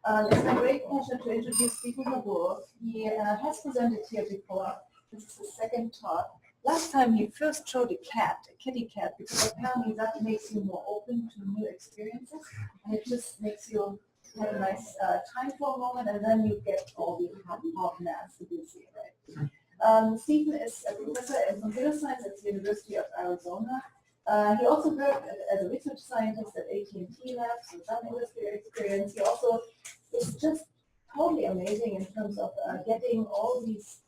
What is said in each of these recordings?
It's a great pleasure to introduce Stephen Kobourov. He has presented here before. This is his second talk. Last time he first showed a kitty cat, because apparently that makes you more open to new experiences, and it just makes you have a nice time for a moment, and then you get all the hard maths that you see, right? Stephen is a professor in computer science at the University of Arizona. He also worked as a research scientist at AT&T Labs, so some industry experience. He also is just totally amazing in terms of getting all these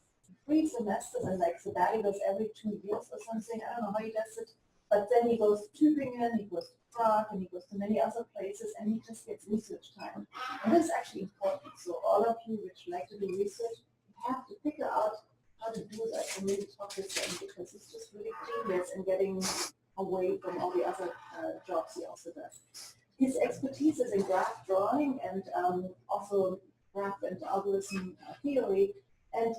free semesters and like sabbaticals every 2 years or something. I don't know how he does it, but then he goes to Tübingen, he goes to Prague, and he goes to many other places, and he just gets research time. And this is actually important. So all of you which like to do research, you have to figure out how to do that and really talk with them, because it's just really genius in getting away from all the other jobs he also does. His expertise is in graph drawing and also graph and algorithm theory. And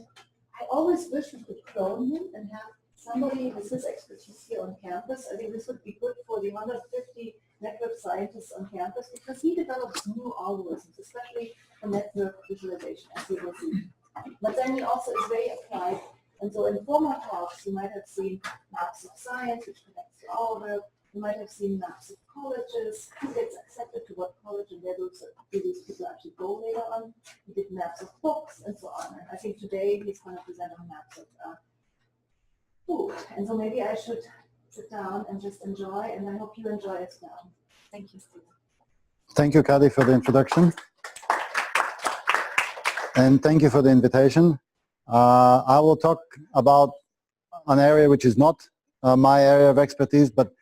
I always wish we could clone him and have somebody with his expertise here on campus. I think this would be good for the 150 network scientists on campus, because he develops new algorithms, especially for network visualization, as you will see. But then he also is very applied. And so in former talks, you might have seen maps of science, which connects to our work. You might have seen maps of colleges, who gets accepted to what college, and where do these people actually go later on. He did maps of books and so on. And I think today he's going to present on maps of food. And so maybe I should sit down and just enjoy, and I hope you enjoy as well. Thank you, Steve. Thank you, Kadi, for the introduction. And thank you for the invitation. I will talk about an area which is not my area of expertise, but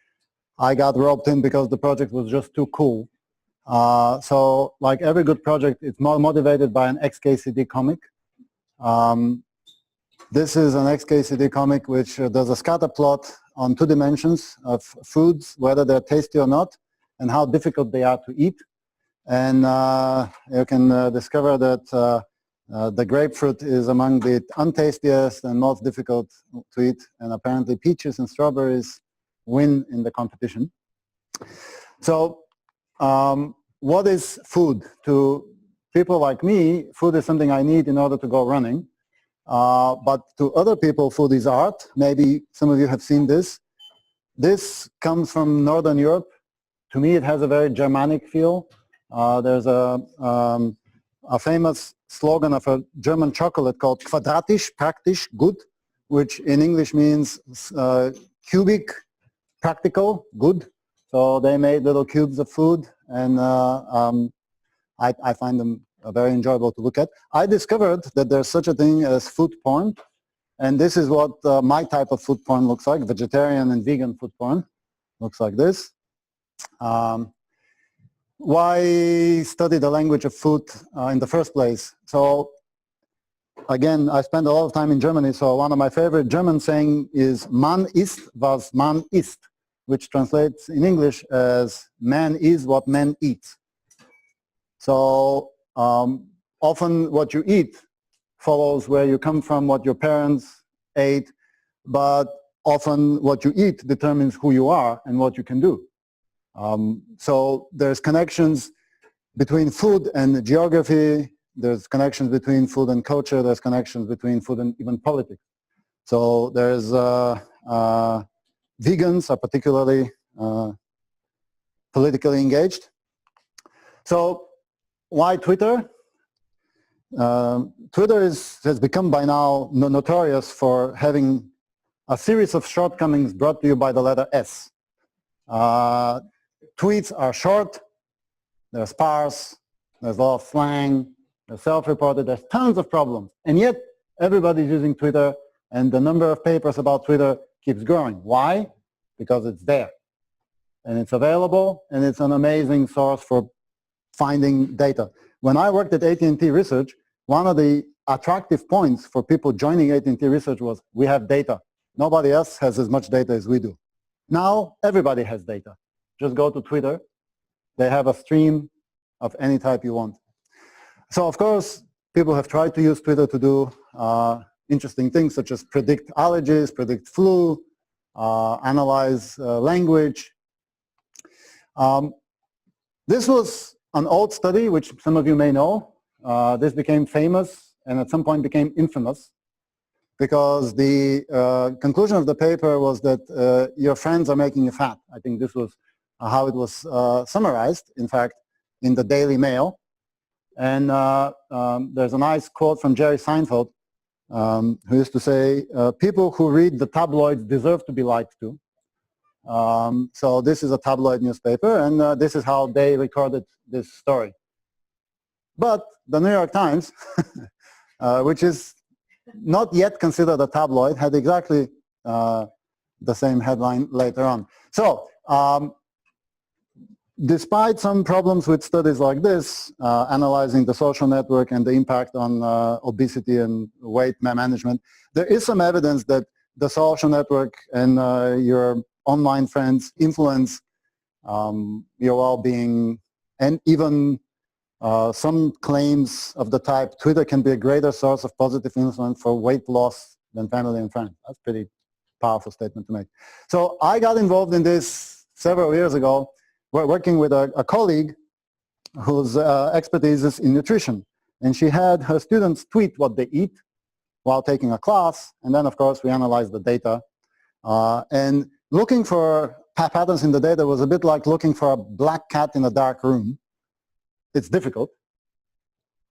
I got roped in because the project was just too cool. So like every good project, it's more motivated by an XKCD comic. This is an XKCD comic which does a scatter plot on 2 dimensions of foods, whether they're tasty or not, and how difficult they are to eat. And you can discover that the grapefruit is among the untastiest and most difficult to eat, and apparently peaches and strawberries win in the competition. So what is food? To people like me, food is something I need in order to go running. But to other people, food is art. Maybe some of you have seen this. This comes from Northern Europe. To me, it has a very Germanic feel. There's a famous slogan of a German chocolate called quadratisch, praktisch, good, which in English means cubic, practical, good. So they made little cubes of food, and I find them very enjoyable to look at. I discovered that there's such a thing as food porn, and this is what my type of food porn looks like. Vegetarian and vegan food porn looks like this. Why study the language of food in the first place? So again, I spent a lot of time in Germany, so one of my favorite German saying is "Man isst, was man isst," which translates in English as "man is what man eats." So often what you eat follows where you come from, what your parents ate, but often what you eat determines who you are and what you can do. So there's connections between food and geography, there's connections between food and culture, there's connections between food and even politics. So there's vegans are particularly politically engaged. So why Twitter? Twitter has become by now notorious for having a series of shortcomings brought to you by the letter S. Tweets are short, they're sparse, there's a lot of slang, they're self-reported, there's tons of problems. And yet, everybody's using Twitter, and the number of papers about Twitter keeps growing. Why? Because it's there. And it's available, and it's an amazing source for finding data. When I worked at AT&T Research, one of the attractive points for people joining AT&T Research was we have data. Nobody else has as much data as we do. Now, everybody has data. Just go to Twitter. They have a stream of any type you want. So, of course, people have tried to use Twitter to do interesting things such as predict allergies, predict flu, analyze language. This was an old study, which some of you may know. This became famous and at some point became infamous because the conclusion of the paper was that your friends are making you fat. I think this was how it was summarized, in fact, in the Daily Mail. And there's a nice quote from Jerry Seinfeld, who used to say, people who read the tabloids deserve to be lied to. So this is a tabloid newspaper, and this is how they recorded this story. But the New York Times, which is not yet considered a tabloid, had exactly the same headline later on. So despite some problems with studies like this, analyzing the social network and the impact on obesity and weight management, there is some evidence that the social network and your online friends influence your well-being, and even some claims of the type, Twitter can be a greater source of positive influence for weight loss than family and friends. That's a pretty powerful statement to make. So I got involved in this several years ago. We're working with a colleague whose expertise is in nutrition. And she had her students tweet what they eat while taking a class. And then, of course, we analyzed the data. And looking for patterns in the data was a bit like looking for a black cat in a dark room. It's difficult,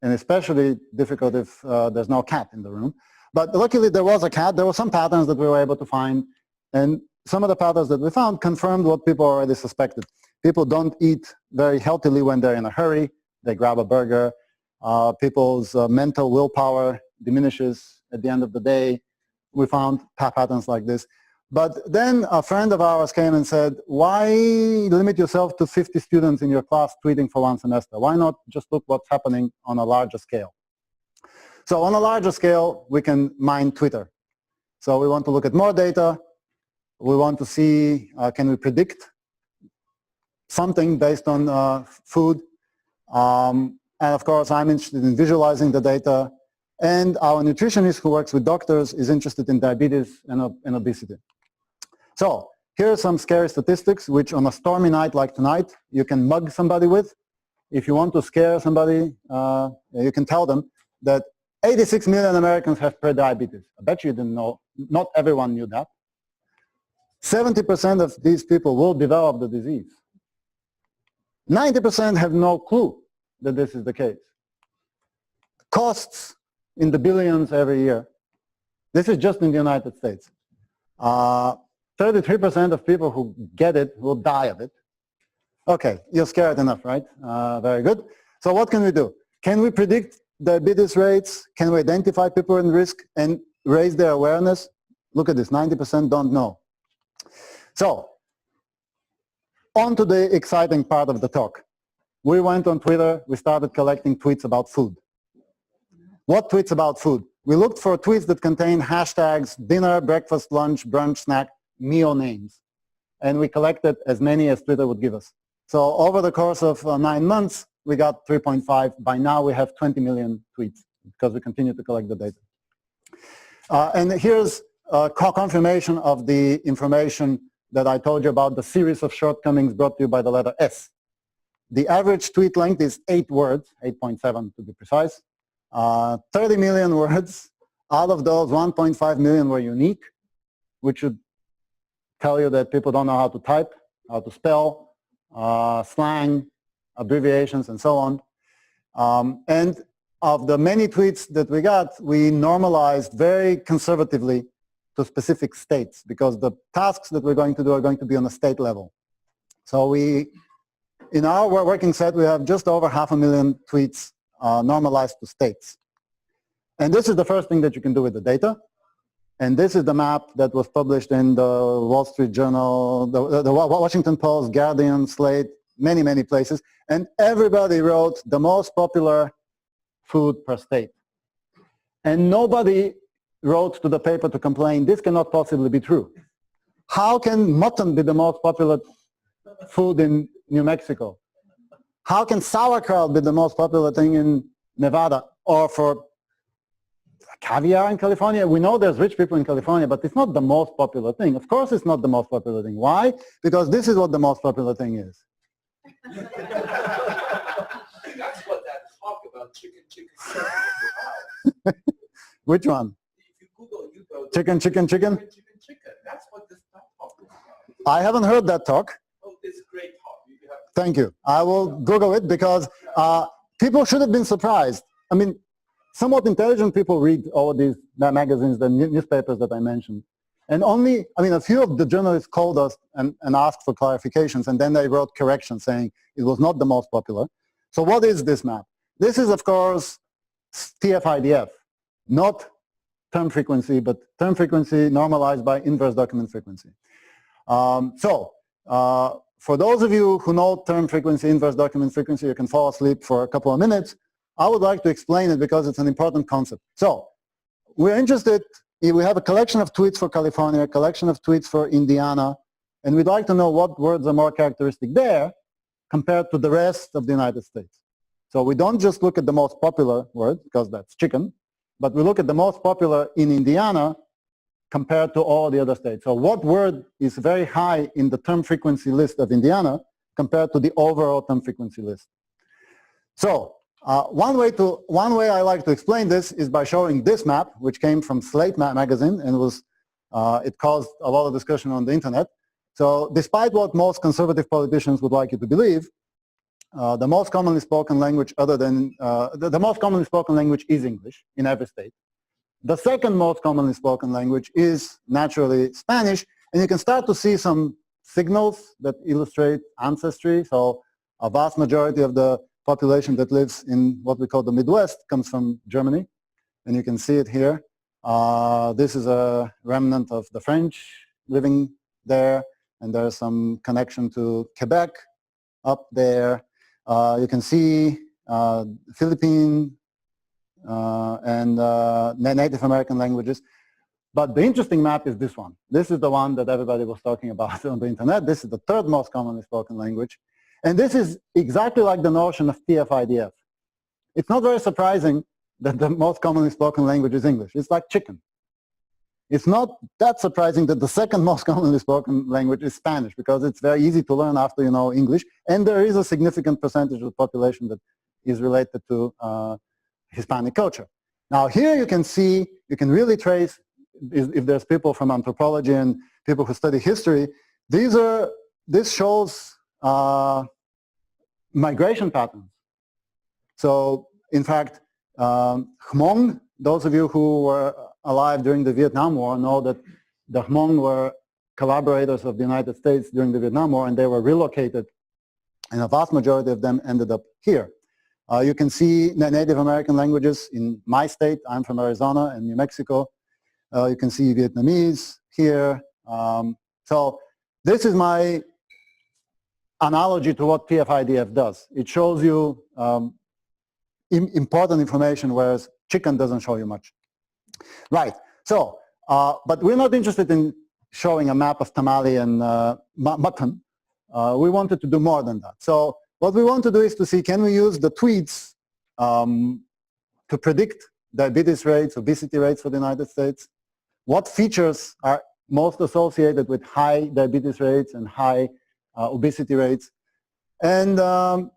and especially difficult if there's no cat in the room. But luckily there was a cat. There were some patterns that we were able to find, and some of the patterns that we found confirmed what people already suspected. People don't eat very healthily when they're in a hurry. They grab a burger. People's mental willpower diminishes at the end of the day. We found patterns like this. But then a friend of ours came and said, why limit yourself to 50 students in your class tweeting for one semester? Why not just look what's happening on a larger scale? So on a larger scale, we can mine Twitter. So we want to look at more data. We want to see, can we predict something based on food? And of course, I'm interested in visualizing the data. And our nutritionist who works with doctors is interested in diabetes and obesity. So here are some scary statistics, which on a stormy night like tonight, you can mug somebody with. If you want to scare somebody, you can tell them that 86 million Americans have prediabetes. I bet you didn't know. Not everyone knew that. 70% of these people will develop the disease. 90% have no clue that this is the case. Costs in the billions every year. This is just in the United States. 33% of people who get it will die of it. Okay, you're scared enough, right? Very good. So what can we do? Can we predict diabetes rates? Can we identify people in risk and raise their awareness? Look at this, 90% don't know. So, on to the exciting part of the talk. We went on Twitter, we started collecting tweets about food. What tweets about food? We looked for tweets that contain hashtags dinner, breakfast, lunch, brunch, snack, meal names. And we collected as many as Twitter would give us. So over the course of 9 months, we got 3.5. By now we have 20 million tweets because we continue to collect the data. And here's a confirmation of the information that I told you about, the series of shortcomings brought to you by the letter S. The average tweet length is 8 words, 8.7 to be precise. 30 million words. Out of those, 1.5 million were unique, which should tell you that people don't know how to type, how to spell, slang, abbreviations, and so on. And of the many tweets that we got, we normalized very conservatively to specific states because the tasks that we're going to do are going to be on a state level. So in our working set, we have just over 500,000 tweets normalized to states. And this is the first thing that you can do with the data. And this is the map that was published in the Wall Street Journal, the Washington Post, Guardian, Slate, many, many places. And everybody wrote the most popular food per state. And nobody wrote to the paper to complain, this cannot possibly be true. How can mutton be the most popular food in New Mexico? How can sauerkraut be the most popular thing in Nevada? Or for caviar in California? We know there's rich people in California, but it's not the most popular thing. Of course it's not the most popular thing. Why? Because this is what the most popular thing is. chicken circle. Which one? If you Google, you go Chicken, chicken, chicken? chicken. That's what this talk is about. I haven't heard that talk. Oh, it's a great talk. You have Thank you. I will Google it because people should have been surprised. I mean, somewhat intelligent people read all of these magazines, the newspapers that I mentioned. And only, I mean, a few of the journalists called us and asked for clarifications, and then they wrote corrections saying it was not the most popular. So what is this map? This is, of course, TF-IDF, not term frequency, but term frequency normalized by inverse document frequency. For those of you who know term frequency, inverse document frequency, you can fall asleep for a couple of minutes. I would like to explain it because it's an important concept. So we're interested, we have a collection of tweets for California, a collection of tweets for Indiana, and we'd like to know what words are more characteristic there compared to the rest of the United States. So we don't just look at the most popular word, because that's chicken, but we look at the most popular in Indiana compared to all the other states. So what word is very high in the term frequency list of Indiana compared to the overall term frequency list? So one way I like to explain this is by showing this map, which came from Slate magazine and it caused a lot of discussion on the internet. So despite what most conservative politicians would like you to believe, the most commonly spoken language the most commonly spoken language is English in every state. The second most commonly spoken language is naturally Spanish, and you can start to see some signals that illustrate ancestry. So a vast majority of the population that lives in what we call the Midwest comes from Germany, and you can see it here. This is a remnant of the French living there, and there's some connection to Quebec up there. You can see Philippine and Native American languages. But the interesting map is this one. This is the one that everybody was talking about on the internet. This is the third most commonly spoken language. And this is exactly like the notion of TF-IDF. It's not very surprising that the most commonly spoken language is English. It's like chicken. It's not that surprising that the second most commonly spoken language is Spanish, because it's very easy to learn after you know English. And there is a significant percentage of the population that is related to Hispanic culture. Now here you can see, you can really trace, if there's people from anthropology and people who study history, this shows migration patterns. So in fact, Hmong, those of you who were alive during the Vietnam War know that the Hmong were collaborators of the United States during the Vietnam War, and they were relocated, and a vast majority of them ended up here. You can see Native American languages in my state. I'm from Arizona and New Mexico. You can see Vietnamese here. So this is my analogy to what TF-IDF does. It shows you important information, whereas chicken doesn't show you much. Right. So, but we're not interested in showing a map of tamale and mutton. We wanted to do more than that. So what we want to do is to see, can we use the tweets to predict diabetes rates, obesity rates for the United States? What features are most associated with high diabetes rates and high obesity rates? And of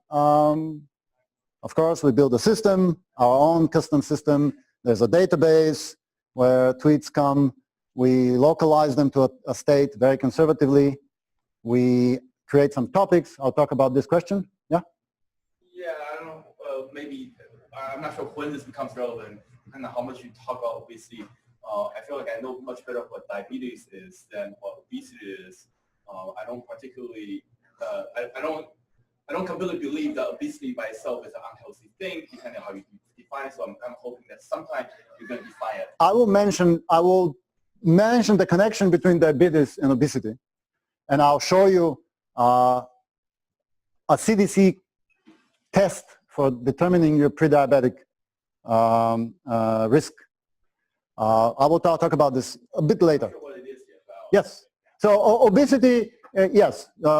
course, we build a system, our own custom system. There's a database where tweets come. We localize them to a state very conservatively. We create some topics. I'll talk about this question. Yeah? Yeah, I don't know, maybe, I'm not sure when this becomes relevant and how much you talk about obesity. I feel like I know much better what diabetes is than what obesity is. I don't particularly, I don't completely believe that obesity by itself is an unhealthy thing, depending on how you define it. So I'm hoping that sometime you're going to define it. I will mention the connection between diabetes and obesity, and I'll show you a CDC test for determining your pre-diabetic risk. I will talk about this a bit later. I'm not sure what it is yet, Yes. So obesity, yes. We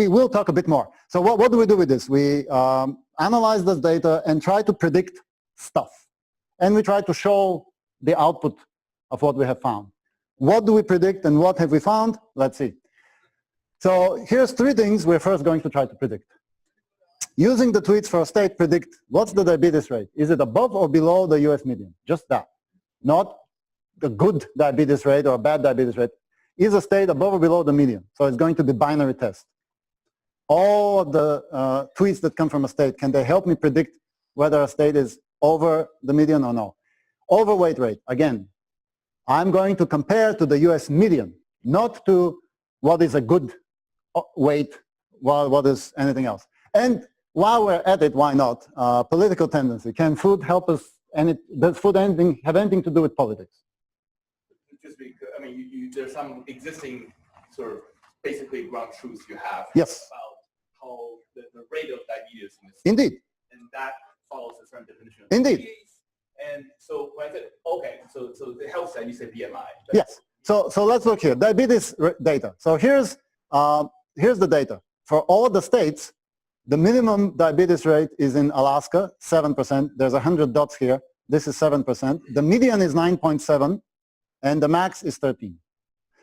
will talk a bit more. So what do we do with this? We analyze this data and try to predict stuff. And we try to show the output of what we have found. What do we predict and what have we found? Let's see. So here's three things we're first going to try to predict. using the tweets for a state, predict what's the diabetes rate. Is it above or below the US median? Just that. Not the good diabetes rate or bad diabetes rate. Is a state above or below the median? So it's going to be binary test. All of the tweets that come from a state, can they help me predict whether a state is over the median or no? Overweight rate, again, I'm going to compare to the US median, not to what is a good weight, while what is anything else. And while we're at it, why not? Political tendency. Can food help us? Does food have anything to do with politics? Just because, I mean, there's some existing sort of basically ground truths you have Yes. about how the rate of diabetes in the state, Indeed. and that follows a certain definition of Indeed. diabetes. And so when I said, okay, so the health side, you say BMI. Yes. So let's look here. Diabetes data. So here's the data. For all the states, the minimum diabetes rate is in Alaska, 7%. There's 100 dots here. This is 7%. The median is 9.7, and the max is 13.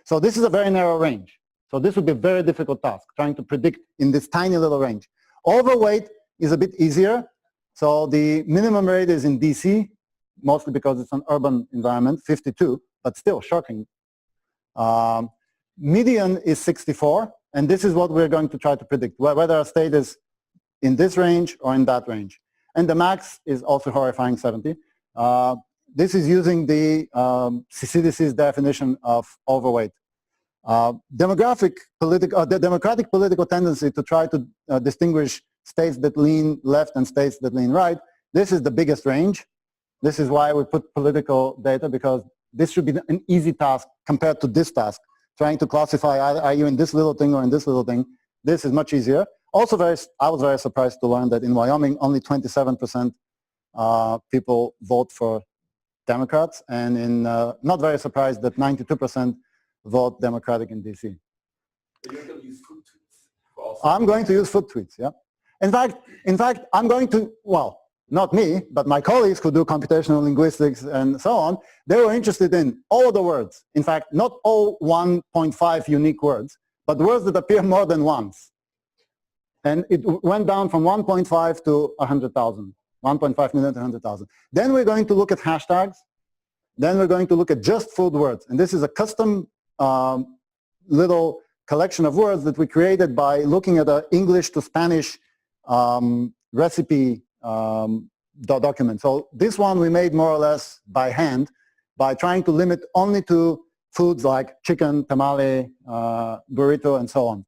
So this is a very narrow range. So this would be a very difficult task, trying to predict in this tiny little range. Overweight is a bit easier. So the minimum rate is in DC, mostly because it's an urban environment, 52, but still shocking. Median is 64, and this is what we're going to try to predict, whether a state is in this range or in that range. And the max is also horrifying, 70. This is using the CDC's definition of overweight. The democratic political tendency to try to distinguish states that lean left and states that lean right, this is the biggest range. This is why we put political data, because this should be an easy task compared to this task, trying to classify, are you in this little thing or in this little thing. This is much easier. Also, I was very surprised to learn that in Wyoming, only 27% people vote for Democrats, and not very surprised that 92% vote Democratic in DC. But you're going to use food tweets also. I'm going to use food tweets, yeah. In fact, I'm going to, well, not me, but my colleagues who do computational linguistics and so on, they were interested in all the words. In fact, not all 1.5 unique words, but words that appear more than once. And it went down from 1.5 to 100,000, 1.5 million to 100,000. Then we're going to look at hashtags. Then we're going to look at just food words. And this is a custom little collection of words that we created by looking at an English to Spanish recipe document. So this one we made more or less by hand by trying to limit only to foods like chicken, tamale, burrito, and so on.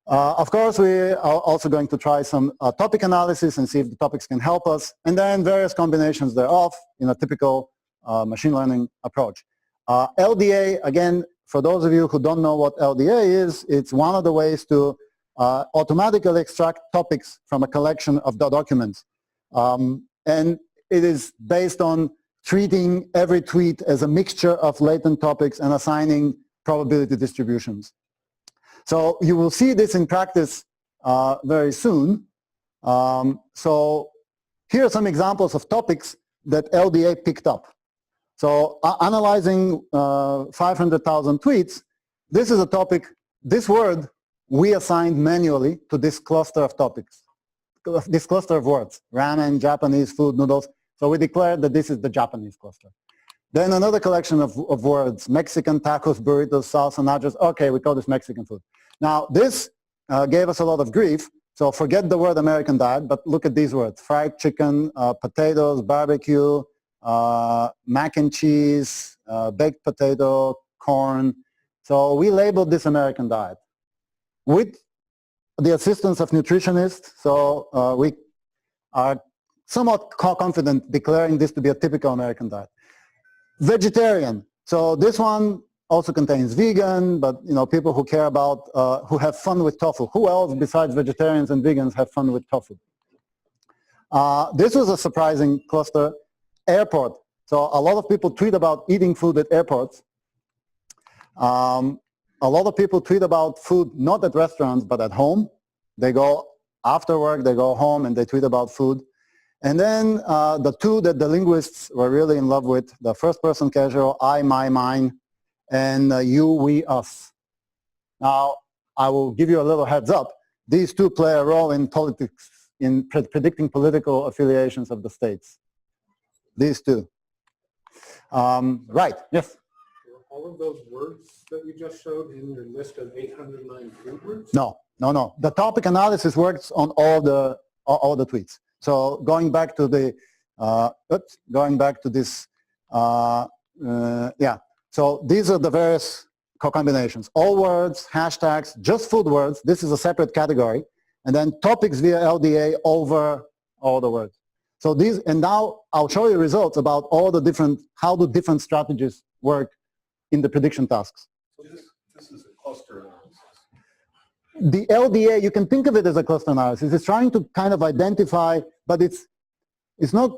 Of course, we are also going to try some topic analysis and see if the topics can help us, and then various combinations thereof in a typical machine learning approach. LDA, again, for those of you who don't know what LDA is, it's one of the ways to automatically extract topics from a collection of documents. And it is based on treating every tweet as a mixture of latent topics and assigning probability distributions. So you will see this in practice very soon. So here are some examples of topics that LDA picked up. So analyzing 500,000 tweets, this is a topic, this word we assigned manually to this cluster of topics, this cluster of words, ramen, Japanese food, noodles. So we declared that this is the Japanese cluster. Then another collection of words, Mexican tacos, burritos, salsa, nachos. Okay, we call this Mexican food. Now this gave us a lot of grief. So forget the word American diet, but look at these words, fried chicken, potatoes, barbecue, mac and cheese, baked potato, corn. So we labeled this American diet with the assistance of nutritionists. So we are somewhat confident declaring this to be a typical American diet. Vegetarian. So this one also contains vegan, but you know, people who care about, who have fun with tofu. Who else besides vegetarians and vegans have fun with tofu? This was a surprising cluster. Airport. So a lot of people tweet about eating food at airports. A lot of people tweet about food not at restaurants but at home. They go after work, they go home and they tweet about food. And then the two that the linguists were really in love with, the first person casual, I, my, mine, and you, we, us. Now, I will give you a little heads up. These two play a role in politics in predicting political affiliations of the states. These two. Right, yes? Were all of those words that you just showed in your list of 809 food words? No. The topic analysis works on all the tweets. So going back to the, yeah. So these are the various combinations. All words, hashtags, just food words. This is a separate category. And then topics via LDA over all the words. So these, and now I'll show you results about all the different, how do different strategies work in the prediction tasks. So this is a cluster analysis. The LDA, you can think of it as a cluster analysis. It's trying to kind of identify, but it's not,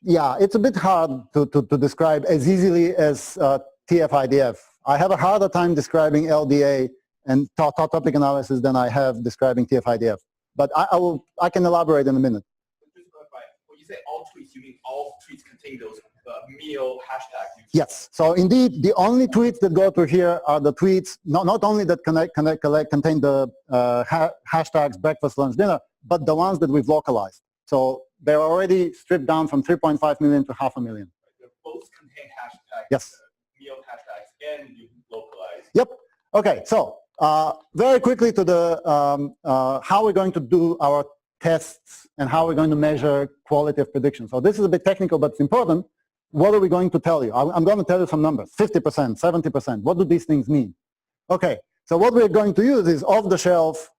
yeah, it's a bit hard to describe as easily as TF-IDF. I have a harder time describing LDA and topic analysis than I have describing TF-IDF. But I can elaborate in a minute. When you say all tweets, you mean all tweets contain those meal hashtags? Yes. So indeed, the only tweets that go through here are the tweets, not only that contain the hashtags breakfast, lunch, dinner, but the ones that we've localized. So they're already stripped down from 3.5 million to 500,000. They both contain hashtags. Yes. Meal hashtags, and you localize. Yep. Okay. So very quickly to the how we're going to do our tests and how we're going to measure quality of prediction. So this is a bit technical, but it's important. What are we going to tell you? I'm going to tell you some numbers, 50%, 70%. What do these things mean? Okay, so what we're going to use is off-the-shelf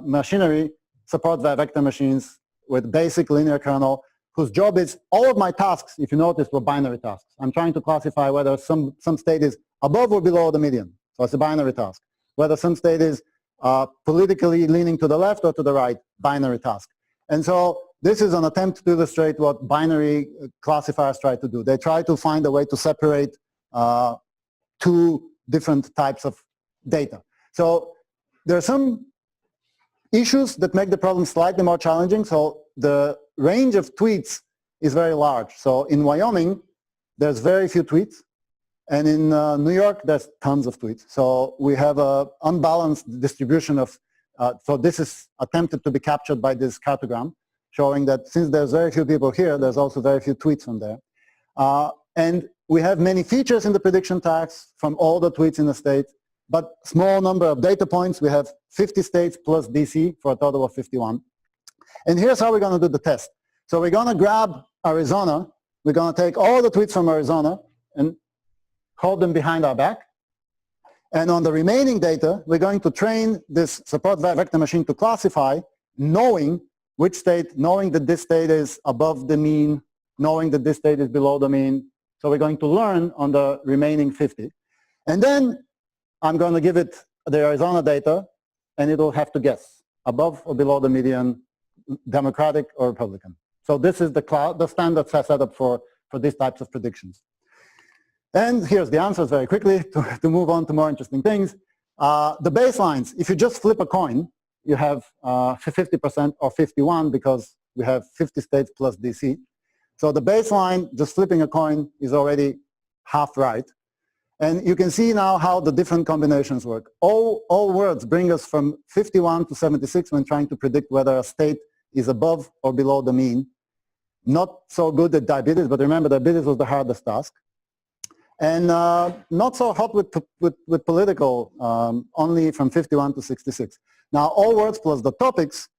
machinery, support vector machines with basic linear kernel, whose job is, all of my tasks, if you notice, were binary tasks. I'm trying to classify whether some state is above or below the median. So it's a binary task. Whether some state is politically leaning to the left or to the right, binary task. And so this is an attempt to illustrate what binary classifiers try to do. They try to find a way to separate two different types of data. So there are some issues that make the problem slightly more challenging. So the range of tweets is very large. So in Wyoming, there's very few tweets. And in New York, there's tons of tweets. So we have an unbalanced distribution of, so this is attempted to be captured by this cartogram, showing that since there's very few people here, there's also very few tweets from there. And we have many features in the prediction tags from all the tweets in the state, but small number of data points. We have 50 states plus DC for a total of 51. And here's how we're going to do the test. So we're going to grab Arizona. We're going to take all the tweets from Arizona and hold them behind our back. And on the remaining data, we're going to train this support vector machine to classify, knowing which state, knowing that this state is above the mean, knowing that this state is below the mean. So we're going to learn on the remaining 50. And then I'm going to give it the Arizona data, and it will have to guess above or below the median, Democratic or Republican. So this is the standard setup for these types of predictions. And here's the answers very quickly to move on to more interesting things. The baselines, if you just flip a coin, you have 50% or 51 because we have 50 states plus DC. So the baseline, just flipping a coin, is already half right. And you can see now how the different combinations work. All words bring us from 51 to 76 when trying to predict whether a state is above or below the mean. Not so good at diabetes, but remember, diabetes was the hardest task. And not so hot with political, only from 51 to 66. Now, all words plus the topics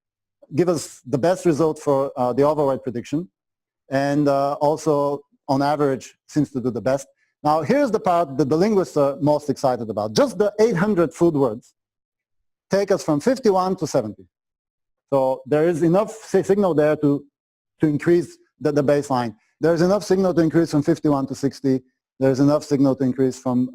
give us the best result for the overweight prediction, and also, on average, seems to do the best. Now, here's the part that the linguists are most excited about. Just the 800 food words take us from 51 to 70. So there is enough signal there to increase the baseline. There's enough signal to increase from 51 to 60. There's enough signal to increase from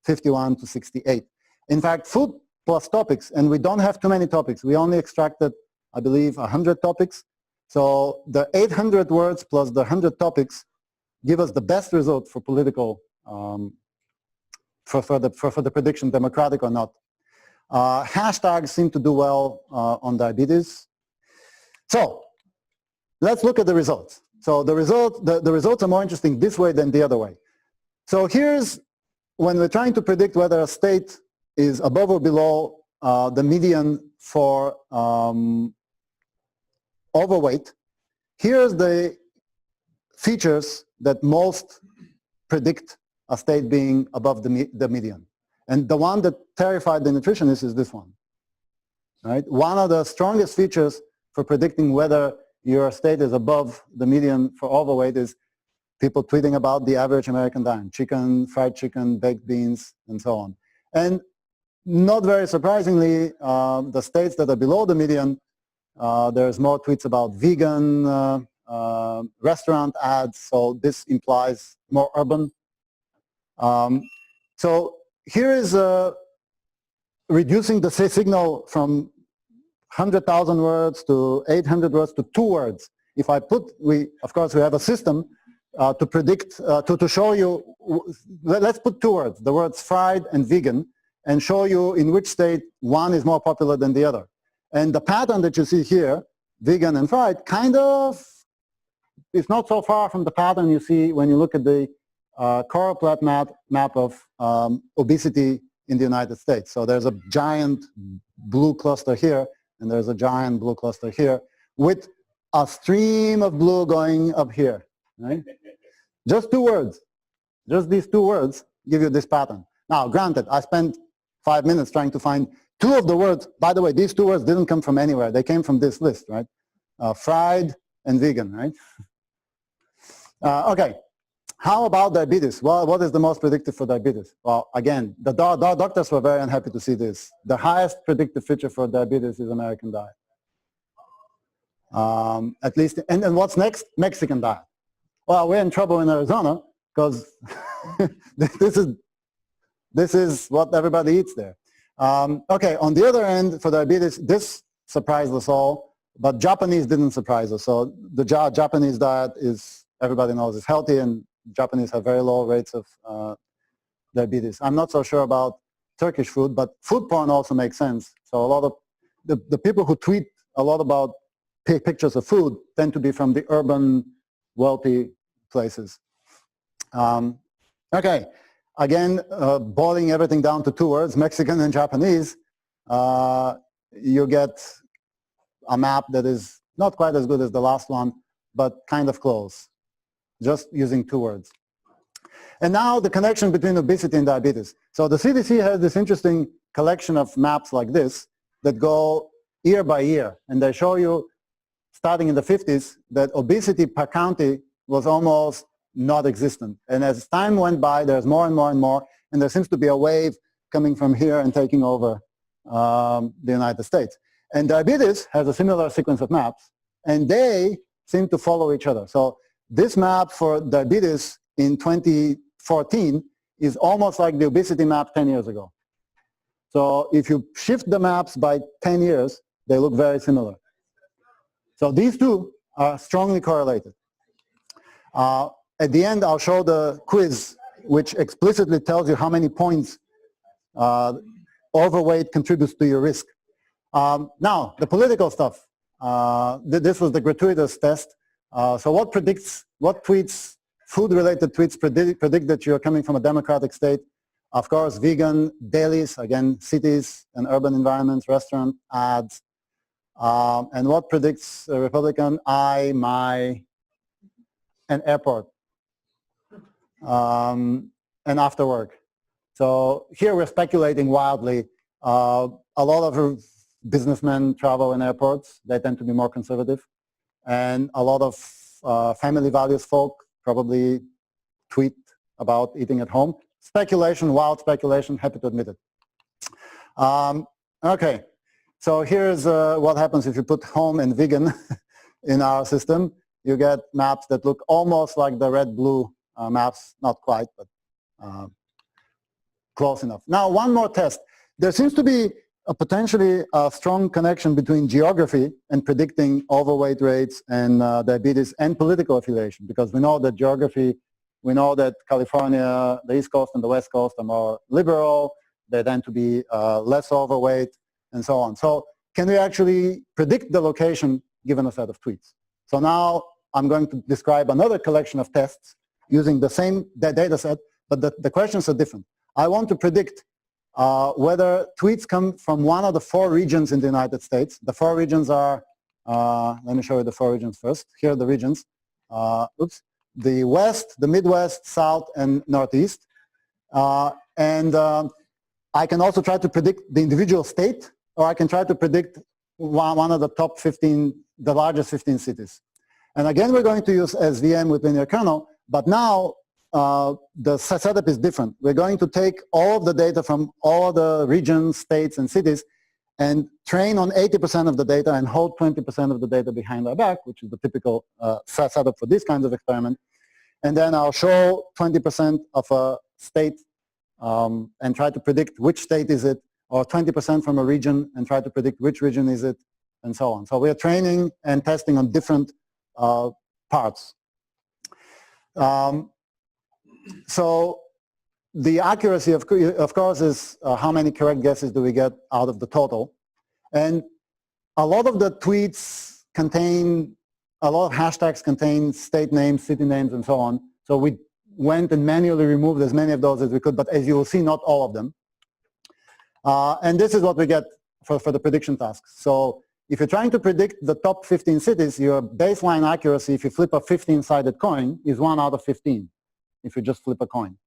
51 to 68. In fact, food plus topics, and we don't have too many topics. We only extracted, I believe, 100 topics. So the 800 words plus the 100 topics give us the best result for political, for the prediction, Democratic or not. Hashtags seem to do well on diabetes. So let's look at the results. So the results are more interesting this way than the other way. So here's when we're trying to predict whether a state is above or below the median for all overweight. Here's the features that most predict a state being above the median. And the one that terrified the nutritionists is this one. Right? One of the strongest features for predicting whether your state is above the median for overweight is people tweeting about the average American diet, chicken, fried chicken, baked beans, and so on. And not very surprisingly, the states that are below the median, there's more tweets about vegan restaurant ads, so this implies more urban. So here is reducing the signal from 100,000 words to 800 words to 2 words. If I put, of course we have a system to predict, to show you, let's put 2 words, the words fried and vegan, and show you in which state one is more popular than the other. And the pattern that you see here, vegan and fried, kind of is not so far from the pattern you see when you look at the Kobourov map of obesity in the United States. So there's a giant blue cluster here, and there's a giant blue cluster here, with a stream of blue going up here. Right? Just 2 words. Just these 2 words give you this pattern. Now, granted, I spent 5 minutes trying to find 2 of the words. By the way, these 2 words didn't come from anywhere. They came from this list, right? Fried and vegan, right? Okay. How about diabetes? Well, what is the most predictive for diabetes? Well, again, the doctors were very unhappy to see this. The highest predictive feature for diabetes is American diet. At least, and what's next? Mexican diet. Well, we're in trouble in Arizona because this is what everybody eats there. Okay, on the other end, for diabetes, this surprised us all, but Japanese didn't surprise us. So the Japanese diet is, everybody knows, is healthy, and Japanese have very low rates of diabetes. I'm not so sure about Turkish food, but food porn also makes sense. So a lot of the people who tweet a lot about pictures of food tend to be from the urban, wealthy places. Okay, again, boiling everything down to 2 words, Mexican and Japanese, you get a map that is not quite as good as the last one, but kind of close, just using 2 words. And now the connection between obesity and diabetes. So the CDC has this interesting collection of maps like this that go year by year, and they show you, starting in the 50s, that obesity per county was almost not existent. And as time went by, there's more and more and more, and there seems to be a wave coming from here and taking over the United States. And diabetes has a similar sequence of maps, and they seem to follow each other. So this map for diabetes in 2014 is almost like the obesity map 10 years ago. So if you shift the maps by 10 years, they look very similar. So these 2 are strongly correlated. At the end, I'll show the quiz, which explicitly tells you how many points overweight contributes to your risk. Now, the political stuff. This was the gratuitous test. So what tweets, food-related tweets predict that you're coming from a democratic state? Of course, vegan, delis, again, cities and urban environments, restaurant ads. And what predicts a Republican? I, my, and airport. And after work. So here we're speculating wildly. A lot of businessmen travel in airports. They tend to be more conservative. And a lot of family values folk probably tweet about eating at home. Speculation, wild speculation, happy to admit it. Okay, so here's what happens if you put home and vegan in our system. You get maps that look almost like the red-blue maps, not quite, but close enough. Now, one more test. There seems to be a potentially strong connection between geography and predicting overweight rates and diabetes and political affiliation, because we know that geography, we know that California, the East Coast and the West Coast are more liberal, they tend to be less overweight, and so on. So can we actually predict the location given a set of tweets? So now I'm going to describe another collection of tests using the same data set, but the questions are different. I want to predict whether tweets come from one of the 4 regions in the United States. The 4 regions are Let me show you the 4 regions first. Here are the regions. The West, the Midwest, South, and Northeast. I can also try to predict the individual state, or I can try to predict one of the top 15, the largest 15 cities. And again, we're going to use SVM with linear kernel, but now the setup is different. We're going to take all of the data from all the regions, states, and cities and train on 80% of the data and hold 20% of the data behind our back, which is the typical setup for these kinds of experiments. And then I'll show 20% of a state and try to predict which state is it, or 20% from a region and try to predict which region is it, and so on. So we are training and testing on different parts. So the accuracy, of course, is how many correct guesses do we get out of the total. And a lot of the tweets contain, a lot of hashtags contain state names, city names, and so on. So we went and manually removed as many of those as we could, but as you will see, not all of them. And this is what we get for the prediction tasks. So if you're trying to predict the top 15 cities, your baseline accuracy, if you flip a 15-sided coin, is 1 out of 15, if you just flip a coin.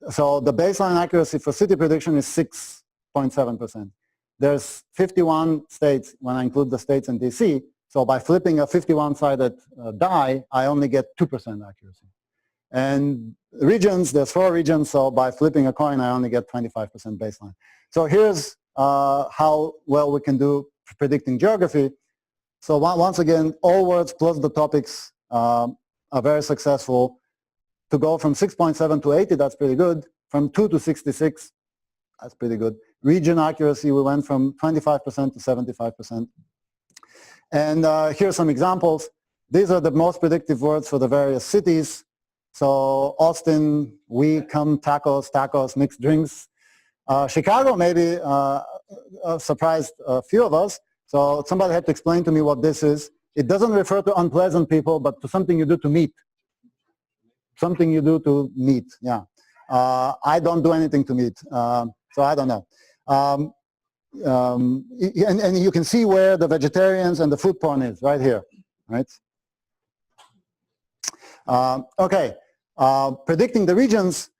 So the baseline accuracy for city prediction is 6.7%. There's 51 states when I include the states and DC. So by flipping a 51-sided die, I only get 2% accuracy. And regions, there's 4 regions, so by flipping a coin, I only get 25% baseline. So here's how well we can do predicting geography. So once again, all words plus the topics are very successful. To go from 6.7 to 80, that's pretty good. From 2 to 66, that's pretty good. Region accuracy, we went from 25% to 75%. And here's some examples. These are the most predictive words for the various cities. So Austin, we come, tacos, mixed drinks. Chicago maybe surprised a few of us. So somebody had to explain to me what this is. It doesn't refer to unpleasant people, but to something you do to meet. Something you do to meet, yeah. I don't do anything to meet, so I don't know. And you can see where the vegetarians and the food porn is, right here, right? Okay, predicting the regions,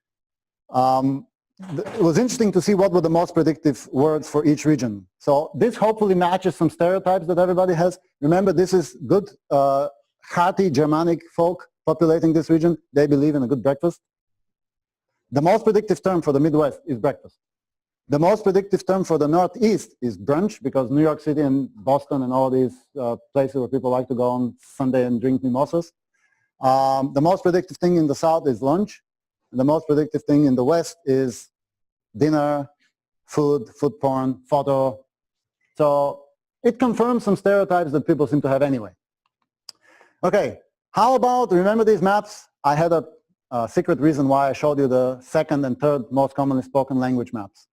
it was interesting to see what were the most predictive words for each region. So this hopefully matches some stereotypes that everybody has. Remember, this is good, hearty Germanic folk populating this region. They believe in a good breakfast. The most predictive term for the Midwest is breakfast. The most predictive term for the Northeast is brunch, because New York City and Boston and all these places where people like to go on Sunday and drink mimosas. The most predictive thing in the South is lunch. And the most predictive thing in the West is dinner, food porn, photo. So it confirms some stereotypes that people seem to have anyway. Okay, how about, remember these maps? I had a secret reason why I showed you the 2nd and 3rd most commonly spoken language maps.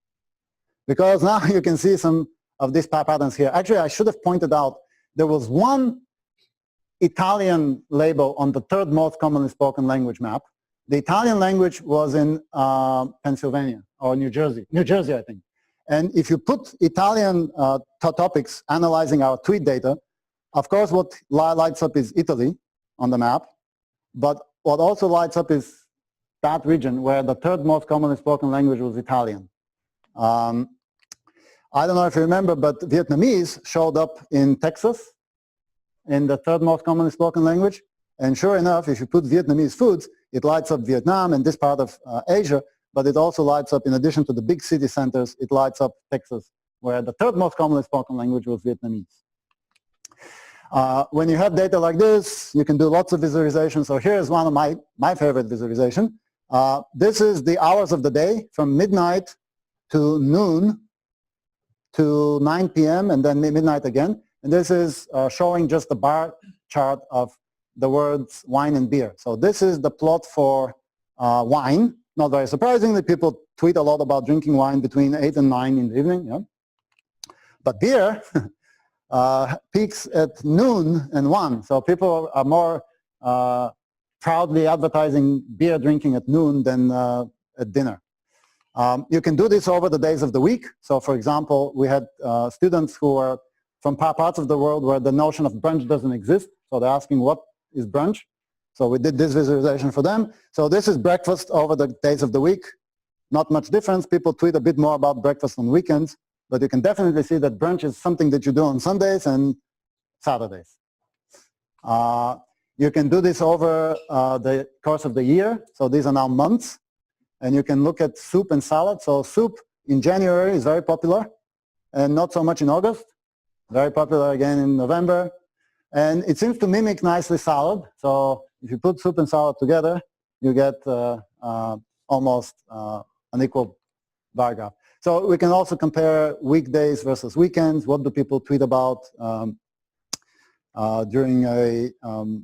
Because now you can see some of these patterns here. Actually, I should have pointed out there was one Italian label on the 3rd most commonly spoken language map. The Italian language was in Pennsylvania or New Jersey, I think. And if you put Italian topics analyzing our tweet data, of course what lights up is Italy on the map, but what also lights up is that region where the 3rd most commonly spoken language was Italian. I don't know if you remember, but Vietnamese showed up in Texas in the 3rd most commonly spoken language. And sure enough, if you put Vietnamese foods, it lights up Vietnam and this part of Asia, but it also lights up, in addition to the big city centers, it lights up Texas, where the 3rd most commonly spoken language was Vietnamese. When you have data like this, you can do lots of visualizations. So here's one of my favorite visualization. This is the hours of the day from midnight to noon to 9 p.m. and then midnight again. And this is showing just the bar chart of the words wine and beer. So this is the plot for wine. Not very surprisingly, people tweet a lot about drinking wine between 8 and 9 in the evening. Yeah? But beer peaks at noon and 1. So people are more proudly advertising beer drinking at noon than at dinner. You can do this over the days of the week. So for example, we had students who were from parts of the world where the notion of brunch doesn't exist. So they're asking what is brunch. So we did this visualization for them. So this is breakfast over the days of the week. Not much difference. People tweet a bit more about breakfast on weekends, but you can definitely see that brunch is something that you do on Sundays and Saturdays. You can do this over the course of the year. So these are now months. And you can look at soup and salad. So soup in January is very popular and not so much in August. Very popular again in November. And it seems to mimic nicely salad. So if you put soup and salad together, you get almost an equal bar graph. So we can also compare weekdays versus weekends. What do people tweet about during a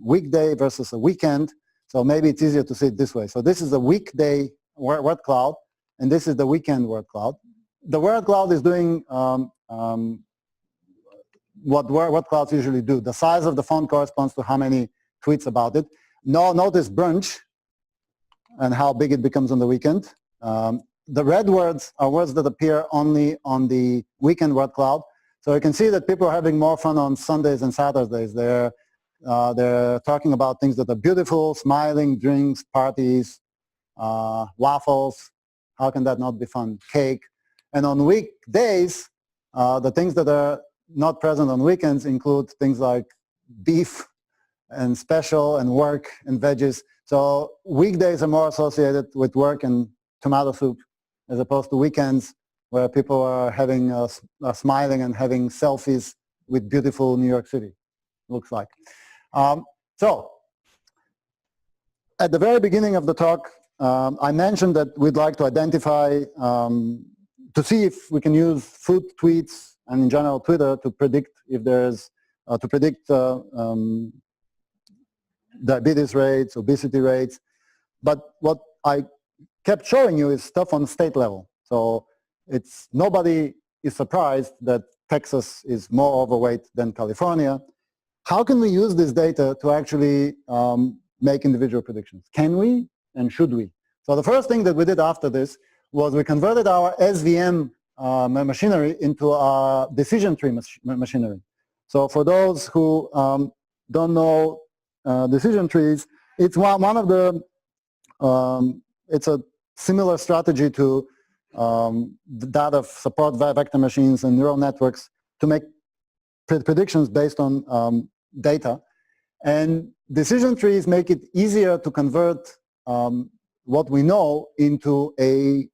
weekday versus a weekend? So maybe it's easier to see it this way. So this is a weekday word cloud, and this is the weekend word cloud. The word cloud is doing what word clouds usually do. The size of the font corresponds to how many tweets about it. Now notice brunch and how big it becomes on the weekend. The red words are words that appear only on the weekend word cloud. So you can see that people are having more fun on Sundays and Saturdays. They're talking about things that are beautiful, smiling, drinks, parties, waffles. How can that not be fun? Cake. And on weekdays, the things that are not present on weekends include things like beef and special and work and veggies. So weekdays are more associated with work and tomato soup as opposed to weekends where people are having are smiling and having selfies with beautiful New York City, looks like. So at the very beginning of the talk, I mentioned that we'd like to identify, to see if we can use food tweets and in general Twitter to predict if there's, to predict diabetes rates, obesity rates. But what I kept showing you is stuff on state level. So it's, nobody is surprised that Texas is more overweight than California. How can we use this data to actually make individual predictions? Can we and should we? So the first thing that we did after this was we converted our SVM machinery into a decision tree machinery. So for those who don't know decision trees, it's one of the, it's a similar strategy to that of support vector machines and neural networks to make predictions based on data. And decision trees make it easier to convert what we know into a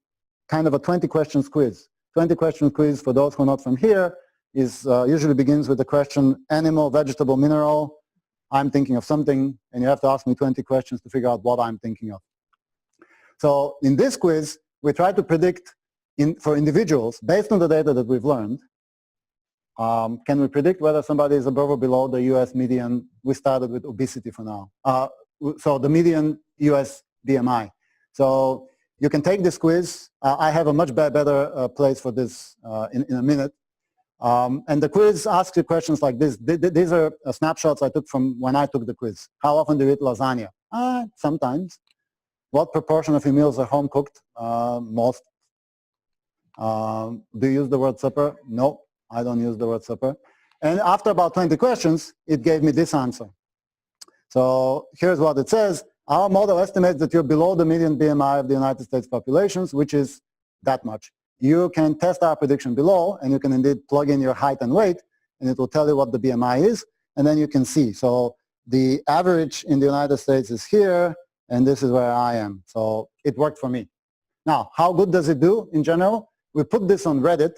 kind of a 20 questions quiz. 20 question quiz, for those who are not from here, is usually begins with the question animal, vegetable, mineral. I'm thinking of something, and you have to ask me 20 questions to figure out what I'm thinking of. So in this quiz, we try to predict for individuals, based on the data that we've learned, can we predict whether somebody is above or below the US median? We started with obesity for now. So the median US BMI. So you can take this quiz. I have a much better place for this in a minute. And the quiz asks you questions like this. These are snapshots I took from when I took the quiz. How often do you eat lasagna? Sometimes. What proportion of your meals are home cooked? Most. Do you use the word supper? No, I don't use the word supper. And after about 20 questions, it gave me this answer. So here's what it says. Our model estimates that you're below the median BMI of the United States populations, which is that much. You can test our prediction below, and you can indeed plug in your height and weight, and it will tell you what the BMI is, and then you can see. So the average in the United States is here, and this is where I am. So it worked for me. Now, how good does it do in general? We put this on Reddit,